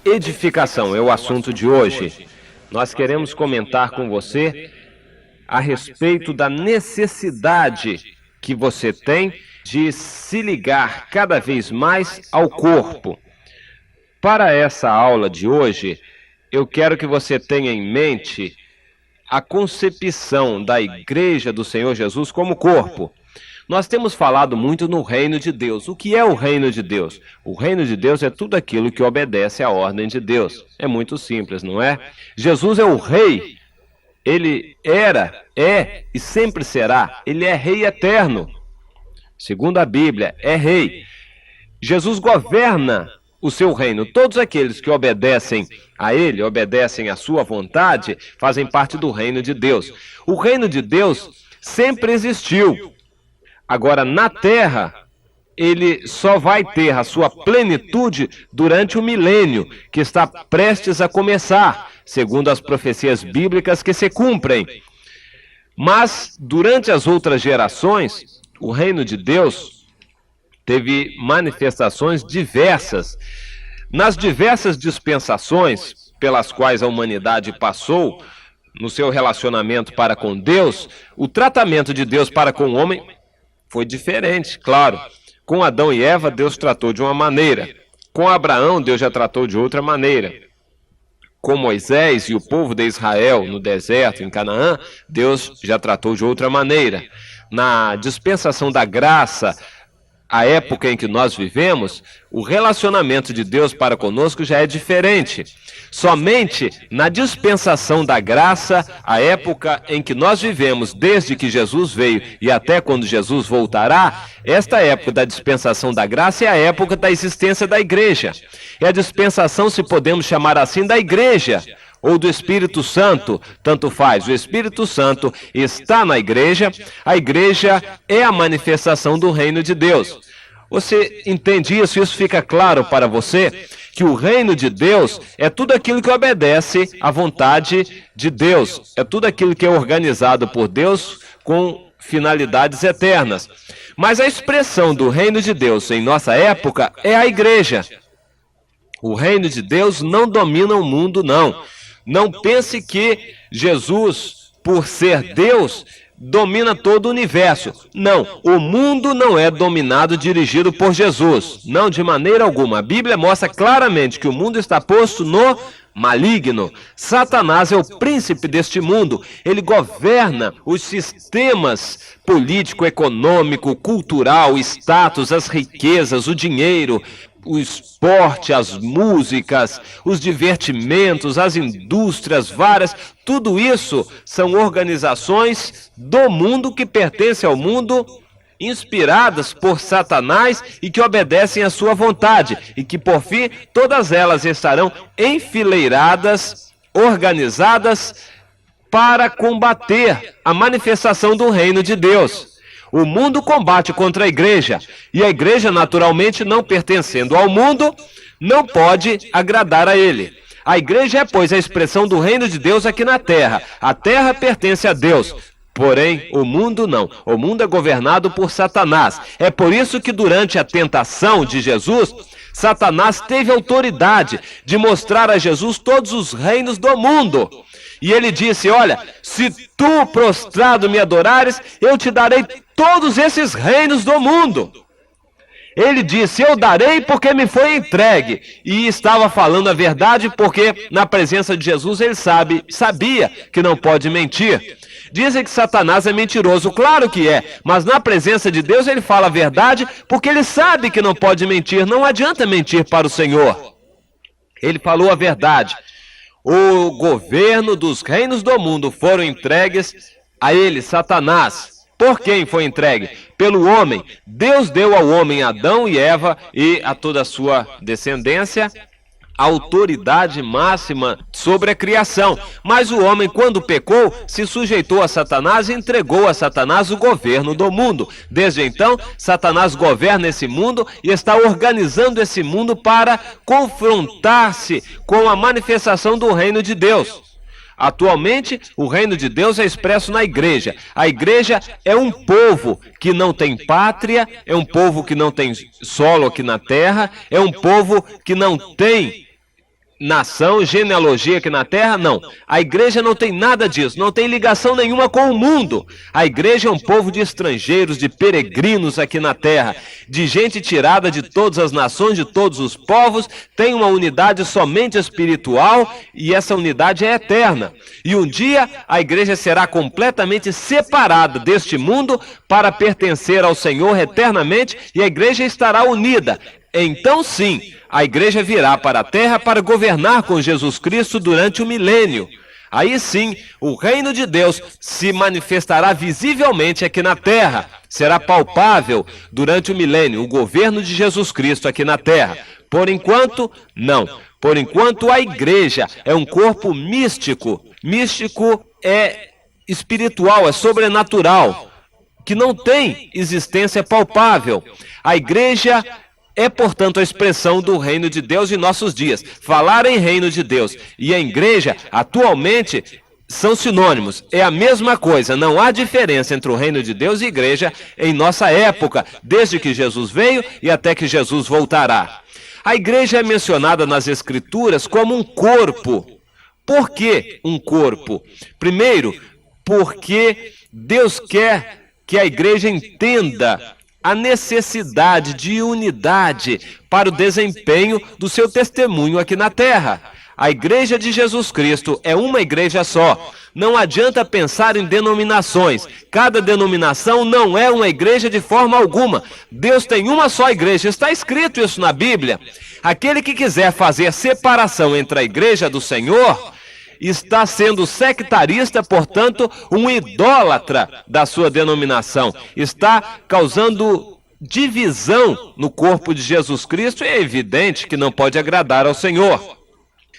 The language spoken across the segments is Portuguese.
Edificação é o assunto de hoje. Nós queremos comentar com você a respeito da necessidade que você tem de se ligar cada vez mais ao corpo. Para essa aula de hoje, eu quero que você tenha em mente a concepção da Igreja do Senhor Jesus como corpo. Nós temos falado muito no reino de Deus. O que é o reino de Deus? O reino de Deus é tudo aquilo que obedece à ordem de Deus. É muito simples, não é? Jesus é o rei. Ele era, é e sempre será. Ele é rei eterno. Segundo a Bíblia, é rei. Jesus governa o seu reino. Todos aqueles que obedecem a ele, obedecem à sua vontade, fazem parte do reino de Deus. O reino de Deus sempre existiu. Agora, na terra, ele só vai ter a sua plenitude durante o milênio, que está prestes a começar, segundo as profecias bíblicas que se cumprem. Mas, durante as outras gerações, o reino de Deus teve manifestações diversas. Nas diversas dispensações pelas quais a humanidade passou, no seu relacionamento para com Deus, o tratamento de Deus para com o homem foi diferente, claro. Com Adão e Eva, Deus tratou de uma maneira. Com Abraão, Deus já tratou de outra maneira. Com Moisés e o povo de Israel no deserto, em Canaã, Deus já tratou de outra maneira. Na dispensação da graça, a época em que nós vivemos, o relacionamento de Deus para conosco já é diferente. Somente na dispensação da graça, a época em que nós vivemos desde que Jesus veio e até quando Jesus voltará, esta época da dispensação da graça é a época da existência da igreja. É a dispensação, se podemos chamar assim, da igreja ou do Espírito Santo, tanto faz. O Espírito Santo está na igreja, a igreja é a manifestação do reino de Deus. Você entende isso? Isso fica claro para você? Que o reino de Deus é tudo aquilo que obedece à vontade de Deus. É tudo aquilo que é organizado por Deus com finalidades eternas. Mas a expressão do reino de Deus em nossa época é a igreja. O reino de Deus não domina o mundo, não. Não pense que Jesus, por ser Deus, domina todo o universo. Não, o mundo não é dominado, dirigido por Jesus. Não, de maneira alguma. A Bíblia mostra claramente que o mundo está posto no maligno. Satanás é o príncipe deste mundo. Ele governa os sistemas político, econômico, cultural, status, as riquezas, o dinheiro, o esporte, as músicas, os divertimentos, as indústrias várias, tudo isso são organizações do mundo que pertencem ao mundo, inspiradas por Satanás e que obedecem à sua vontade, e que por fim todas elas estarão enfileiradas, organizadas para combater a manifestação do reino de Deus. O mundo combate contra a igreja, e a igreja, naturalmente, não pertencendo ao mundo, não pode agradar a ele. A igreja é, pois, a expressão do reino de Deus aqui na terra. A terra pertence a Deus, porém, o mundo não. O mundo é governado por Satanás. É por isso que durante a tentação de Jesus, Satanás teve autoridade de mostrar a Jesus todos os reinos do mundo. E ele disse, olha, se tu prostrado me adorares, eu te darei todos esses reinos do mundo. Ele disse, eu darei porque me foi entregue. E estava falando a verdade porque na presença de Jesus ele sabia que não pode mentir. Dizem que Satanás é mentiroso, claro que é, mas na presença de Deus ele fala a verdade porque ele sabe que não pode mentir, não adianta mentir para o Senhor. Ele falou a verdade. O governo dos reinos do mundo foram entregues a ele, Satanás. Por quem foi entregue? Pelo homem. Deus deu ao homem Adão e Eva e a toda a sua descendência a autoridade máxima sobre a criação. Mas o homem, quando pecou, se sujeitou a Satanás e entregou a Satanás o governo do mundo. Desde então, Satanás governa esse mundo e está organizando esse mundo para confrontar-se com a manifestação do reino de Deus. Atualmente, o reino de Deus é expresso na igreja. A igreja é um povo que não tem pátria, é um povo que não tem solo aqui na terra, é um povo que não tem nação, genealogia aqui na terra, não. A igreja não tem nada disso, não tem ligação nenhuma com o mundo. A igreja é um povo de estrangeiros, de peregrinos aqui na terra, de gente tirada de todas as nações, de todos os povos, tem uma unidade somente espiritual e essa unidade é eterna. E um dia a igreja será completamente separada deste mundo para pertencer ao Senhor eternamente e a igreja estará unida. Então sim, a igreja virá para a terra para governar com Jesus Cristo durante o milênio. Aí sim, o reino de Deus se manifestará visivelmente aqui na terra. Será palpável durante o milênio, o governo de Jesus Cristo aqui na terra. Por enquanto, não. Por enquanto, a igreja é um corpo místico. Místico é espiritual, é sobrenatural, que não tem existência palpável. A igreja é, portanto, a expressão do reino de Deus em nossos dias. Falar em reino de Deus e a igreja, atualmente, são sinônimos. É a mesma coisa. Não há diferença entre o reino de Deus e igreja em nossa época, desde que Jesus veio e até que Jesus voltará. A igreja é mencionada nas Escrituras como um corpo. Por que um corpo? Primeiro, porque Deus quer que a igreja entenda a necessidade de unidade para o desempenho do seu testemunho aqui na terra. A igreja de Jesus Cristo é uma igreja só. Não adianta pensar em denominações. Cada denominação não é uma igreja de forma alguma. Deus tem uma só igreja. Está escrito isso na Bíblia. Aquele que quiser fazer separação entre a igreja do Senhor está sendo sectarista, portanto, um idólatra da sua denominação. Está causando divisão no corpo de Jesus Cristo e é evidente que não pode agradar ao Senhor.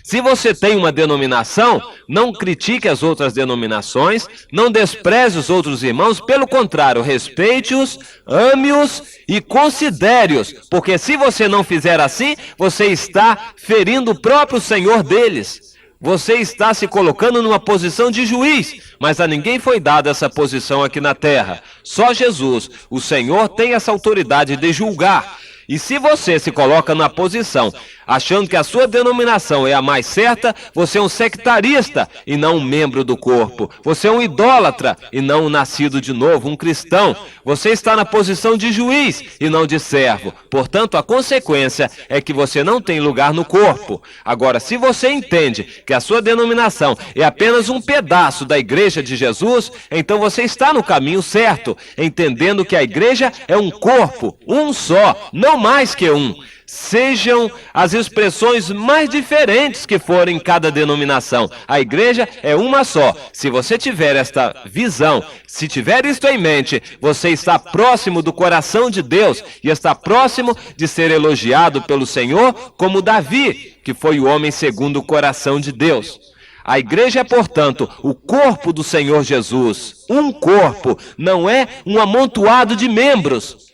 Se você tem uma denominação, não critique as outras denominações, não despreze os outros irmãos, pelo contrário, respeite-os, ame-os e considere-os, porque se você não fizer assim, você está ferindo o próprio Senhor deles. Você está se colocando numa posição de juiz, mas a ninguém foi dada essa posição aqui na terra. Só Jesus, o Senhor, tem essa autoridade de julgar. E se você se coloca na posição, achando que a sua denominação é a mais certa, você é um sectarista e não um membro do corpo. Você é um idólatra e não um nascido de novo, um cristão. Você está na posição de juiz e não de servo. Portanto, a consequência é que você não tem lugar no corpo. Agora, se você entende que a sua denominação é apenas um pedaço da igreja de Jesus, então você está no caminho certo, entendendo que a igreja é um corpo, um só, não mais que um. Sejam as expressões mais diferentes que forem em cada denominação. A igreja é uma só. Se você tiver esta visão, se tiver isto em mente, você está próximo do coração de Deus e está próximo de ser elogiado pelo Senhor como Davi, que foi o homem segundo o coração de Deus. A igreja é, portanto, o corpo do Senhor Jesus. Um corpo, não é um amontoado de membros.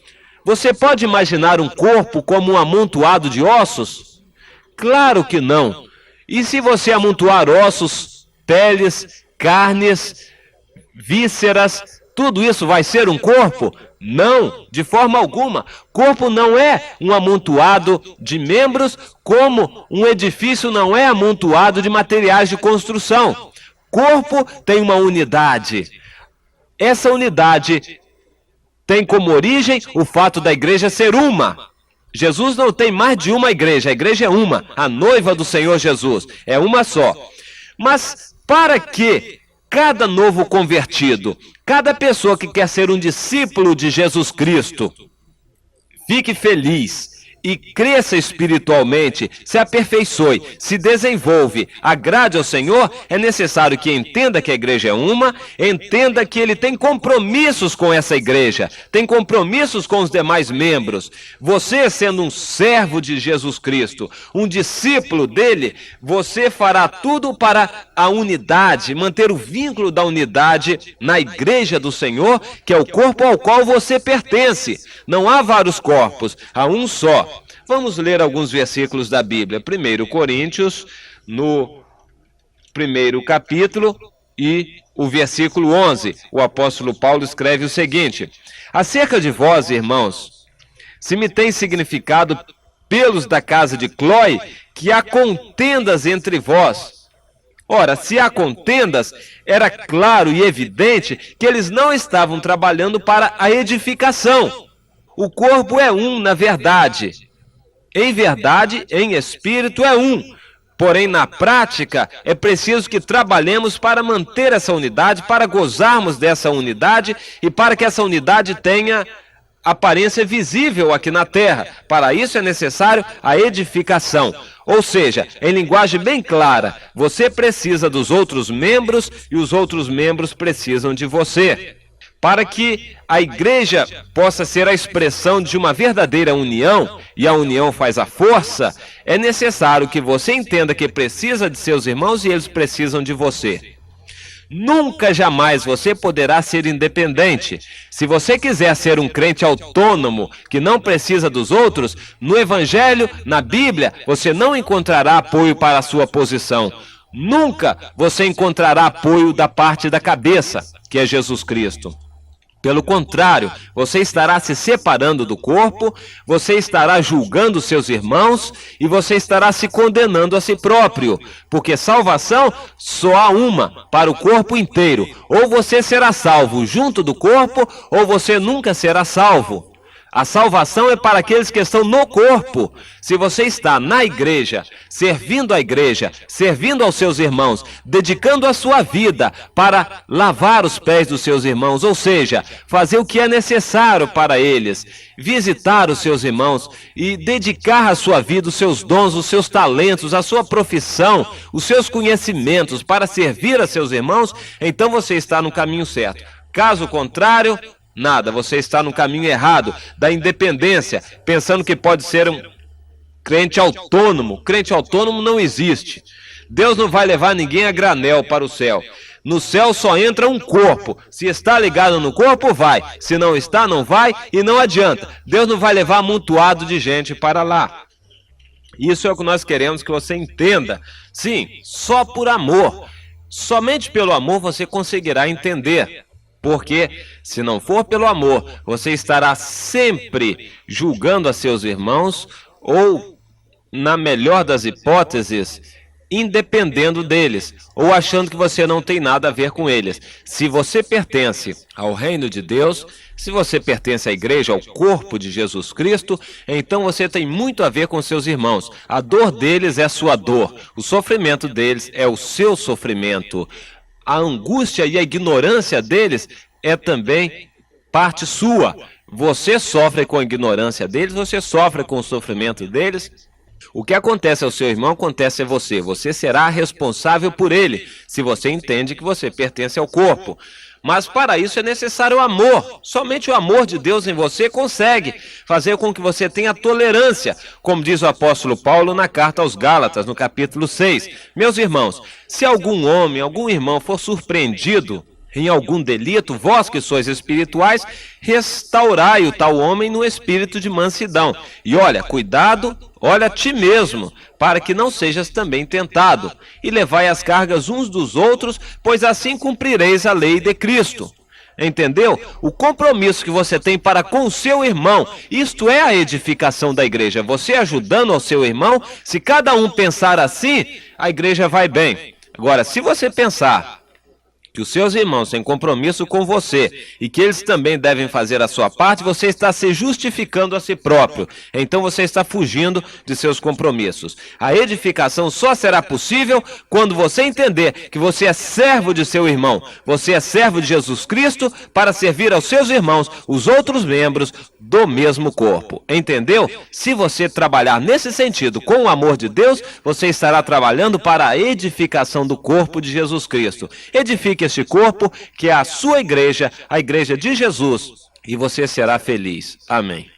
Você pode imaginar um corpo como um amontoado de ossos? Claro que não. E se você amontoar ossos, peles, carnes, vísceras, tudo isso vai ser um corpo? Não, de forma alguma. Corpo não é um amontoado de membros, como um edifício não é amontoado de materiais de construção. Corpo tem uma unidade. Essa unidade tem como origem o fato da igreja ser uma. Jesus não tem mais de uma igreja, a igreja é uma. A noiva do Senhor Jesus é uma só. Mas para que cada novo convertido, cada pessoa que quer ser um discípulo de Jesus Cristo, fique feliz e cresça espiritualmente, se aperfeiçoe, se desenvolve, agrade ao Senhor, é necessário que entenda que a igreja é uma, entenda que ele tem compromissos com essa igreja, tem compromissos com os demais membros. Você, sendo um servo de Jesus Cristo, um discípulo dele, você fará tudo para a unidade, manter o vínculo da unidade na igreja do Senhor, que é o corpo ao qual você pertence. Não há vários corpos, há um só. Vamos ler alguns versículos da Bíblia. 1 Coríntios, no primeiro capítulo e o versículo 11. O apóstolo Paulo escreve o seguinte: acerca de vós, irmãos, se me tem significado pelos da casa de Cloe, que há contendas entre vós. Ora, se há contendas, era claro e evidente que eles não estavam trabalhando para a edificação. O corpo é um, na verdade. Em verdade, em espírito é um. Porém, na prática, é preciso que trabalhemos para manter essa unidade, para gozarmos dessa unidade e para que essa unidade tenha aparência visível aqui na terra. Para isso é necessário a edificação. Ou seja, em linguagem bem clara, você precisa dos outros membros e os outros membros precisam de você. Para que a igreja possa ser a expressão de uma verdadeira união, e a união faz a força, é necessário que você entenda que precisa de seus irmãos e eles precisam de você. Nunca, jamais você poderá ser independente. Se você quiser ser um crente autônomo, que não precisa dos outros, no Evangelho, na Bíblia, você não encontrará apoio para a sua posição. Nunca você encontrará apoio da parte da cabeça, que é Jesus Cristo. Pelo contrário, você estará se separando do corpo, você estará julgando seus irmãos e você estará se condenando a si próprio, porque salvação só há uma para o corpo inteiro. Ou você será salvo junto do corpo, ou você nunca será salvo. A salvação é para aqueles que estão no corpo. Se você está na igreja, servindo a igreja, servindo aos seus irmãos, dedicando a sua vida para lavar os pés dos seus irmãos, ou seja, fazer o que é necessário para eles, visitar os seus irmãos e dedicar a sua vida, os seus dons, os seus talentos, a sua profissão, os seus conhecimentos para servir a seus irmãos, então você está no caminho certo. Caso contrário, nada, você está no caminho errado, da independência, pensando que pode ser um crente autônomo. Crente autônomo não existe. Deus não vai levar ninguém a granel para o céu. No céu só entra um corpo. Se está ligado no corpo, vai. Se não está, não vai e não adianta. Deus não vai levar amontoado de gente para lá. Isso é o que nós queremos que você entenda. Sim, só por amor. Somente pelo amor você conseguirá entender. Porque, se não for pelo amor, você estará sempre julgando a seus irmãos ou, na melhor das hipóteses, independendo deles, ou achando que você não tem nada a ver com eles. Se você pertence ao reino de Deus, se você pertence à igreja, ao corpo de Jesus Cristo, então você tem muito a ver com seus irmãos. A dor deles é sua dor, o sofrimento deles é o seu sofrimento. A angústia e a ignorância deles é também parte sua. Você sofre com a ignorância deles, você sofre com o sofrimento deles. O que acontece ao seu irmão, acontece a você. Você será responsável por ele, se você entende que você pertence ao corpo. Mas para isso é necessário o amor. Somente o amor de Deus em você consegue fazer com que você tenha tolerância, como diz o apóstolo Paulo na carta aos Gálatas, no capítulo 6. Meus irmãos, se algum homem, algum irmão for surpreendido em algum delito, vós que sois espirituais, restaurai o tal homem no espírito de mansidão. E olha, cuidado, olha a ti mesmo, para que não sejas também tentado. E levai as cargas uns dos outros, pois assim cumprireis a lei de Cristo. Entendeu? O compromisso que você tem para com o seu irmão, isto é a edificação da igreja. Você ajudando ao seu irmão, se cada um pensar assim, a igreja vai bem. Agora, se você pensar que os seus irmãos têm compromisso com você e que eles também devem fazer a sua parte, você está se justificando a si próprio. Então você está fugindo de seus compromissos. A edificação só será possível quando você entender que você é servo de seu irmão. Você é servo de Jesus Cristo para servir aos seus irmãos, os outros membros do mesmo corpo. Entendeu? Se você trabalhar nesse sentido com o amor de Deus, você estará trabalhando para a edificação do corpo de Jesus Cristo. Edifique este corpo, que é a sua igreja, a igreja de Jesus, e você será feliz. Amém.